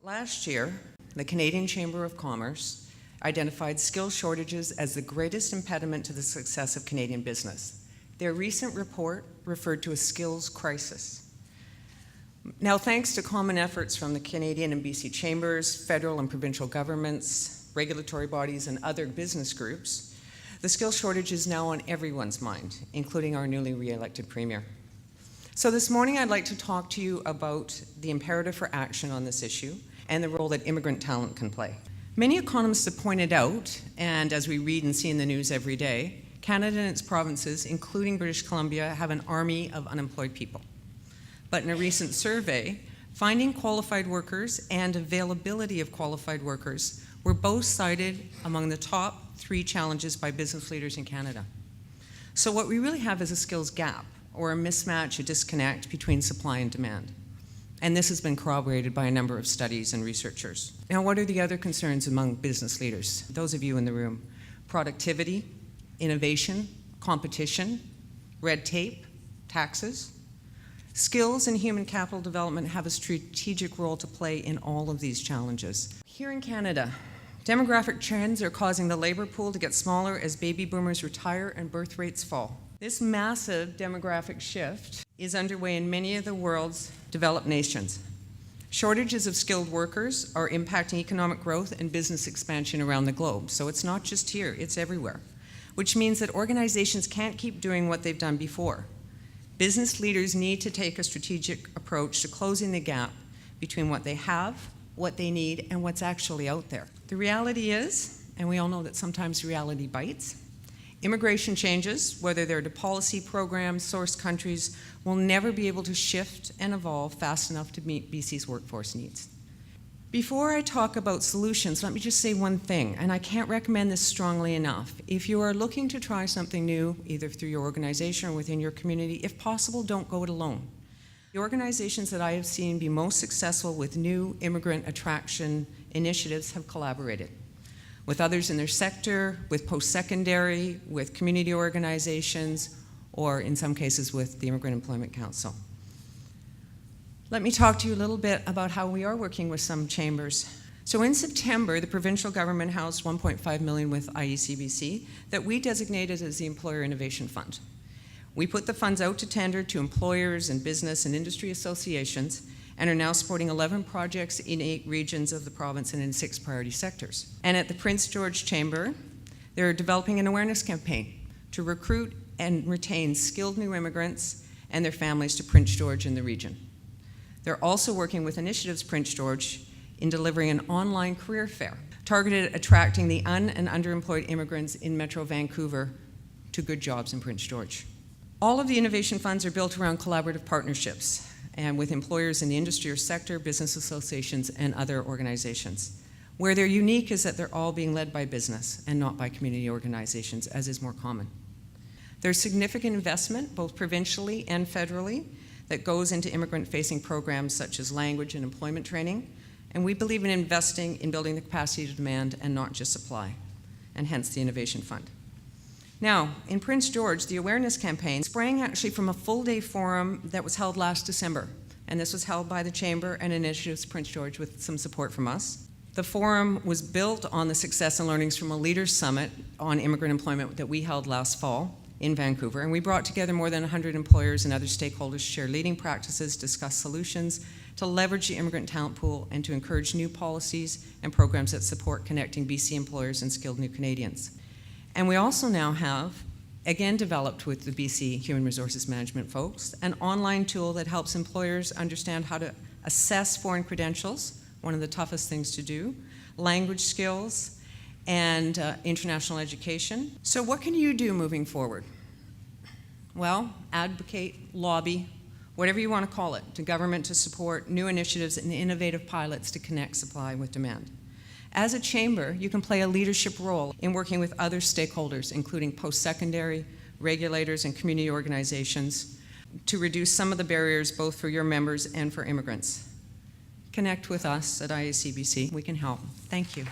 Last year, the Canadian Chamber of Commerce identified skill shortages as the greatest impediment to the success of Canadian business. Their recent report referred to a skills crisis. Now, thanks to common efforts from the Canadian and BC chambers, federal and provincial governments, regulatory bodies, and other business groups, the skills shortage is now on everyone's mind, including our newly re-elected Premier. So this morning, I'd like to talk to you about the imperative for action on this issue and the role that immigrant talent can play. Many economists have pointed out, and as we read and see in the news every day, Canada and its provinces, including British Columbia, have an army of unemployed people. But in a recent survey, finding qualified workers and availability of qualified workers were both cited among the top 3 challenges by business leaders in Canada. So what we really have is a skills gap, or a mismatch, a disconnect between supply and demand. And this has been corroborated by a number of studies and researchers. Now, what are the other concerns among business leaders? Those of you in the room: productivity, innovation, competition, red tape, taxes. Skills and human capital development have a strategic role to play in all of these challenges. Here in Canada, demographic trends are causing the labor pool to get smaller as baby boomers retire and birth rates fall. This massive demographic shift is underway in many of the world's developed nations. Shortages of skilled workers are impacting economic growth and business expansion around the globe. So it's not just here, it's everywhere, which means that organizations can't keep doing what they've done before. Business leaders need to take a strategic approach to closing the gap between what they have, what they need, and what's actually out there. The reality is, and we all know that sometimes reality bites, immigration changes, whether they're to policy programs, source countries, will never be able to shift and evolve fast enough to meet BC's workforce needs. Before I talk about solutions, let me just say one thing, and I can't recommend this strongly enough. If you are looking to try something new, either through your organization or within your community, if possible, don't go it alone. The organizations that I have seen be most successful with new immigrant attraction initiatives have collaborated with others in their sector, with post-secondary, with community organizations, or in some cases with the Immigrant Employment Council. Let me talk to you a little bit about how we are working with some chambers. So in September, the provincial government housed $1.5 million with IEC-BC that we designated as the Employer Innovation Fund. We put the funds out to tender to employers and business and industry associations and are now supporting 11 projects in 8 regions of the province and in 6 priority sectors. And at the Prince George Chamber, they're developing an awareness campaign to recruit and retain skilled new immigrants and their families to Prince George and the region. They're also working with Initiatives Prince George in delivering an online career fair targeted at attracting the and underemployed immigrants in Metro Vancouver to good jobs in Prince George. All of the innovation funds are built around collaborative partnerships and with employers in the industry or sector, business associations, and other organizations. Where they're unique is that they're all being led by business and not by community organizations, as is more common. There's significant investment, both provincially and federally, that goes into immigrant-facing programs such as language and employment training, and we believe in investing in building the capacity to demand and not just supply, and hence the Innovation Fund. Now, in Prince George, the awareness campaign sprang actually from a full-day forum that was held last December, and this was held by the Chamber and Initiatives Prince George with some support from us. The forum was built on the success and learnings from a Leaders Summit on immigrant employment that we held last fall in Vancouver, and we brought together more than 100 employers and other stakeholders to share leading practices, discuss solutions, to leverage the immigrant talent pool, and to encourage new policies and programs that support connecting BC employers and skilled new Canadians. And we also now have, again developed with the BC Human Resources Management folks, an online tool that helps employers understand how to assess foreign credentials, one of the toughest things to do, language skills, and international education. So what can you do moving forward? Well, advocate, lobby, whatever you want to call it, to government to support new initiatives and innovative pilots to connect supply with demand. As a chamber, you can play a leadership role in working with other stakeholders, including post-secondary, regulators, and community organizations, to reduce some of the barriers both for your members and for immigrants. Connect with us at IEC-BC. We can help. Thank you.